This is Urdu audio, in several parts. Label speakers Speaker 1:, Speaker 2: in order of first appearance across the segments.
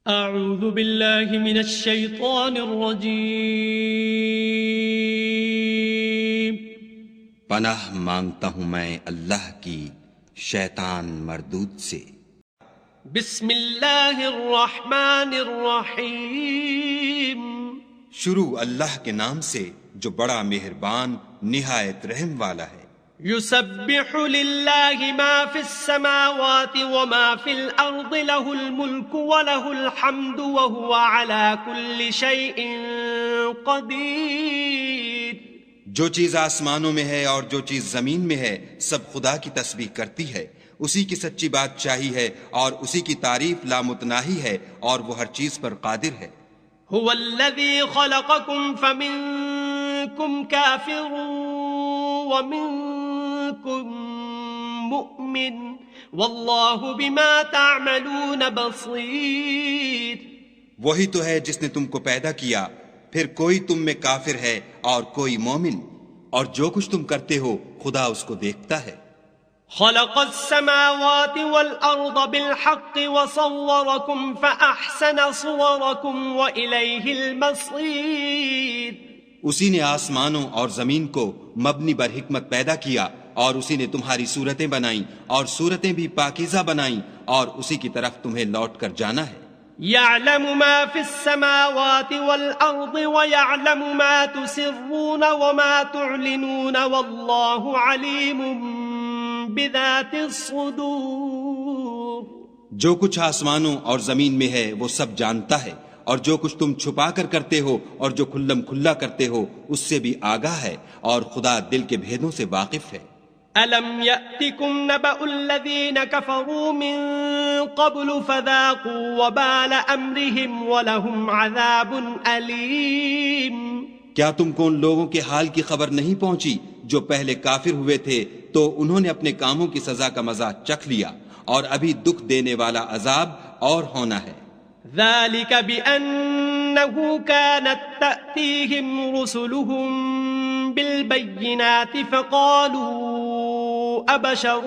Speaker 1: اعوذ باللہ من الشیطان الرجیم۔
Speaker 2: پناہ مانگتا ہوں میں اللہ کی شیطان مردود سے۔
Speaker 1: بسم اللہ الرحمن الرحیم۔
Speaker 2: شروع اللہ کے نام سے جو بڑا مہربان نہایت رحم والا ہے۔
Speaker 1: یسبح للہ ما فی السماوات وما فی الارض له الملک وله الحمد وهو على كل شیء قدیر۔
Speaker 2: جو چیز آسمانوں میں ہے اور جو چیز زمین میں ہے سب خدا کی تسبیح کرتی ہے، اسی کی سچی بادشاہی ہے اور اسی کی تعریف لامتناہی ہے اور وہ ہر چیز پر قادر ہے۔
Speaker 1: هو الذی خلقکم فمنکم کافر ومنکم مؤمن واللہ بما تعملون بصیر۔
Speaker 2: وہی تو ہے جس نے تم کو پیدا کیا، پھر کوئی تم میں کافر ہے اور کوئی مومن، اور جو کچھ تم کرتے ہو خدا اس کو دیکھتا ہے۔
Speaker 1: خلق السماوات والأرض بالحق وصوركم فأحسن صوركم وإليه المصير۔
Speaker 2: اسی نے آسمانوں اور زمین کو مبنی بر حکمت پیدا کیا اور اسی نے تمہاری صورتیں بنائیں اور صورتیں بھی پاکیزہ بنائیں اور اسی کی طرف تمہیں لوٹ کر جانا ہے۔
Speaker 1: يعلم ما في السماوات والأرض ويعلم ما تسرون وما تعلنون والله عليم بذات الصدور۔
Speaker 2: جو کچھ آسمانوں اور زمین میں ہے وہ سب جانتا ہے، اور جو کچھ تم چھپا کر کرتے ہو اور جو کھلم کھلا کرتے ہو اس سے بھی آگاہ ہے، اور خدا دل کے بھیدوں سے واقف ہے۔
Speaker 1: أَلَمْ يَأْتِكُمْ نَبَأُ الَّذِينَ كَفَرُوا مِن قَبْلُ فَذَاقُوا وَبَالَ أَمْرِهِمْ وَلَهُمْ عَذَابٌ أَلِيمٌ۔
Speaker 2: کیا تم کو ان لوگوں کے حال کی خبر نہیں پہنچی جو پہلے کافر ہوئے تھے تو انہوں نے اپنے کاموں کی سزا کا مزہ چکھ لیا، اور ابھی دکھ دینے والا عذاب اور ہونا ہے۔
Speaker 1: ذَلِكَ بِأَنَّهُ كَانَتْ تَأْتِيهِمْ رُسُلُهُم بِالْبَيِّنَاتِ فَقَالُوا أَبَشَرٌ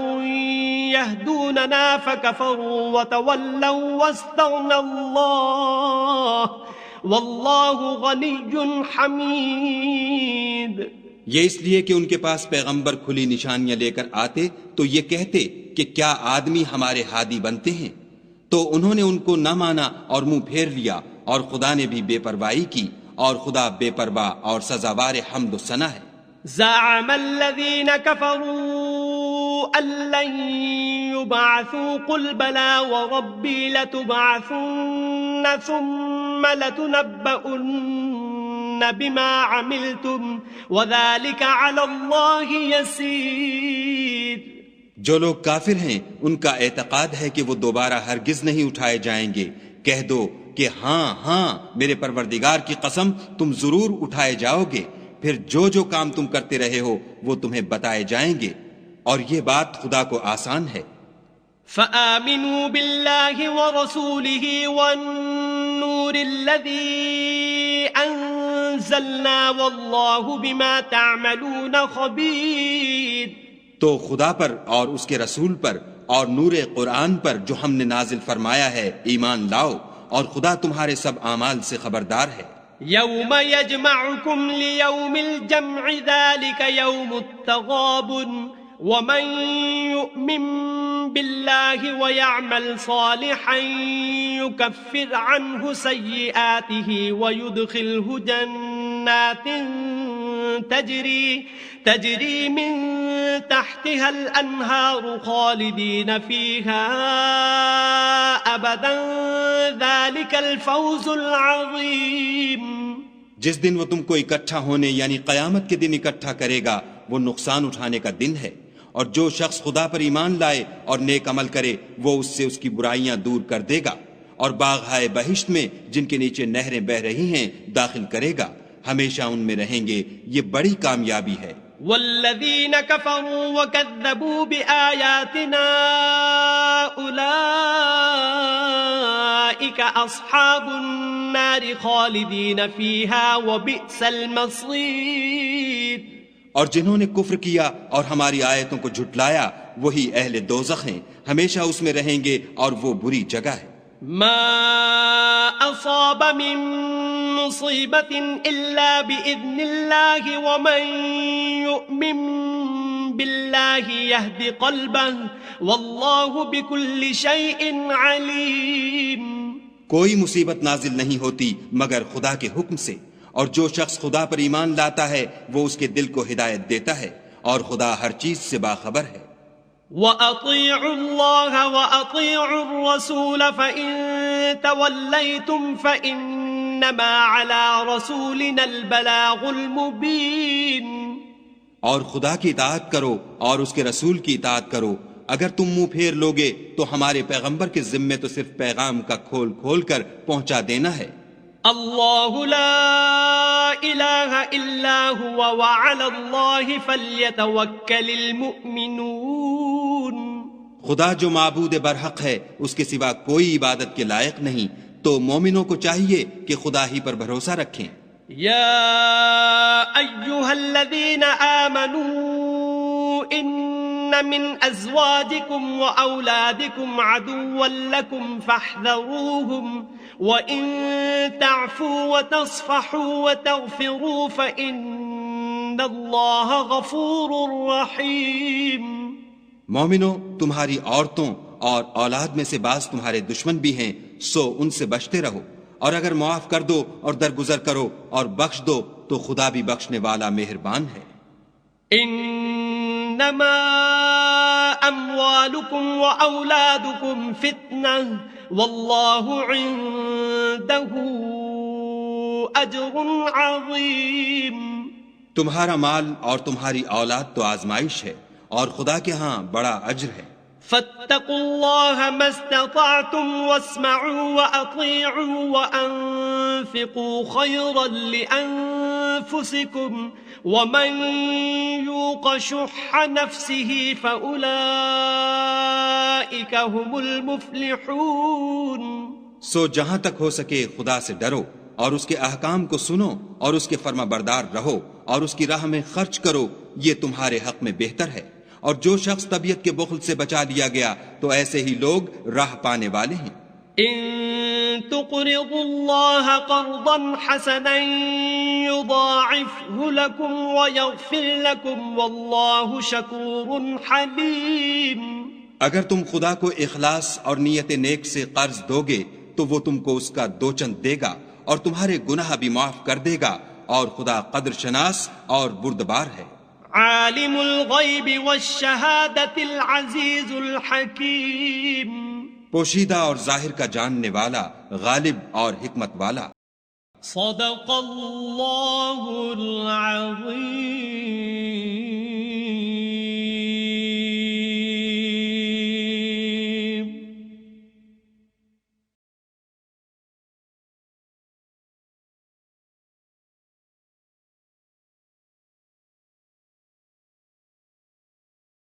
Speaker 1: يَهْدُونَنَا فَكَفَرُوا وَتَوَلَّوْا وَاسْتَغْنَى اللَّهُ وَاللَّهُ غَنِيٌّ حَمِيدٌ۔
Speaker 2: یہ اس لیے کہ ان کے پاس پیغمبر کھلی نشانیاں لے کر آتے تو یہ کہتے کہ کیا آدمی ہمارے ہادی بنتے ہیں، تو انہوں نے ان کو نہ مانا اور منہ پھیر لیا، اور خدا نے بھی بے پرواہی کی، اور خدا بے پرواہ اور سزاوار حمد و ثنا ہے۔
Speaker 1: زعم الذين كفروا أن لن يبعثوا قل بلى وربي لتبعثن ثم لتنبؤن بما عملتم وذلك على الله يسير۔
Speaker 2: جو لوگ کافر ہیں ان کا اعتقاد ہے کہ وہ دوبارہ ہرگز نہیں اٹھائے جائیں گے۔ کہہ دو کہ ہاں ہاں میرے پروردگار کی قسم تم ضرور اٹھائے جاؤ گے، پھر جو جو کام تم کرتے رہے ہو وہ تمہیں بتائے جائیں گے، اور یہ بات خدا کو آسان ہے۔
Speaker 1: فآمنوا بالله ورسوله والنور الذي أنزلنا والله بما تعملون خبير۔
Speaker 2: تو خدا پر اور اس کے رسول پر اور نور قرآن پر جو ہم نے نازل فرمایا ہے ایمان لاؤ، اور خدا تمہارے سب اعمال سے خبردار ہے۔
Speaker 1: یوم یجمعکم لیوم الجمع ذلک یوم التغابن ومن یؤمن باللہ ویعمل صالحا یکفر عنہ سیئاتہ ویدخلہ جنات تجری من تحتها الانہار خالدین فیہا ابدا ذلک الفوز العظیم۔
Speaker 2: جس دن وہ تم کو اکٹھا ہونے یعنی قیامت کے دن اکٹھا کرے گا وہ نقصان اٹھانے کا دن ہے، اور جو شخص خدا پر ایمان لائے اور نیک عمل کرے وہ اس سے اس کی برائیاں دور کر دے گا، اور باغ-ہائے بہشت میں جن کے نیچے نہریں بہ رہی ہیں داخل کرے گا، ہمیشہ ان میں رہیں گے، یہ بڑی کامیابی ہے۔
Speaker 1: والذین کفروا وکذبوا بآیاتنا اولئک اصحاب النار خالدین فیہا وبئس المصیر۔
Speaker 2: اور جنہوں نے کفر کیا اور ہماری آیتوں کو جھٹلایا وہی اہل دوزخ ہیں، ہمیشہ اس میں رہیں گے اور وہ بری جگہ ہے۔
Speaker 1: ما أصاب من مصيبة إلا بإذن الله ومن يؤمن بالله يهد قلبه والله بكل شيء عليم.
Speaker 2: کوئی مصیبت نازل نہیں ہوتی مگر خدا کے حکم سے، اور جو شخص خدا پر ایمان لاتا ہے وہ اس کے دل کو ہدایت دیتا ہے، اور خدا ہر چیز سے باخبر ہے.
Speaker 1: وَأَطِيعُوا اللَّهَ وَأَطِيعُوا الرَّسُولَ فَإِن تَوَلَّيْتُمْ فَإِنَّمَا عَلَى رَسُولِنَا الْبَلَاغُ الْمُبِينُ.
Speaker 2: اور خدا کی اطاعت کرو اور اس کے رسول کی اطاعت کرو. اگر تم منہ پھیر لوگے تو ہمارے پیغمبر کے ذمے تو صرف پیغام کا کھول کھول کر پہنچا دینا ہے.
Speaker 1: اللہ لا الہ الا هو وعلی اللہ فلیتوکل المؤمنون.
Speaker 2: خدا جو معبود برحق ہے اس کے سوا کوئی عبادت کے لائق نہیں، تو مومنوں کو چاہیے کہ خدا ہی پر بھروسہ رکھیں.
Speaker 1: یا ایہا الذین آمنوا ان من ازواجکم واولادکم عدوا لکم فاحذروہم وَإِن تَعْفُوا وَتَصْفَحُوا وَتَغْفِرُوا فَإِنَّ اللَّهَ غَفُورٌ رَحِيمٌ.
Speaker 2: مومنو، تمہاری عورتوں اور اولاد میں سے بعض تمہارے دشمن بھی ہیں، سو ان سے بچتے رہو، اور اگر معاف کر دو اور درگزر کرو اور بخش دو تو خدا بھی بخشنے والا مہربان ہے.
Speaker 1: انما اموالکم واولادکم فتنہ واللہ عنده اجر عظیم.
Speaker 2: تمہارا مال اور تمہاری اولاد تو آزمائش ہے اور خدا کے ہاں بڑا اجر ہے.
Speaker 1: فاتقوا الله ما استطعتم واسمعوا واطيعوا وانفقوا خيرا لانفسكم ومن يوق شح نفسه فاولئك هم المفلحون.
Speaker 2: سو جہاں تک ہو سکے خدا سے ڈرو اور اس کے احکام کو سنو اور اس کے فرما بردار رہو اور اس کی راہ میں خرچ کرو، یہ تمہارے حق میں بہتر ہے. اور جو شخص طبیعت کے بخل سے بچا لیا گیا تو ایسے ہی لوگ راہ پانے والے ہیں.
Speaker 1: ان تقرضوا الله قرضا حسنا يضاعفه لكم ويغفر لكم والله شكور حليم.
Speaker 2: اگر تم خدا کو اخلاص اور نیت نیک سے قرض دو گے تو وہ تم کو اس کا دو چند دے گا اور تمہارے گناہ بھی معاف کر دے گا، اور خدا قدر شناس اور بردبار ہے.
Speaker 1: عالم الغیب والشہادۃ العزیز الحکیم.
Speaker 2: پوشیدہ اور ظاہر کا جاننے والا، غالب اور حکمت والا.
Speaker 1: صدق اللہ العظیم.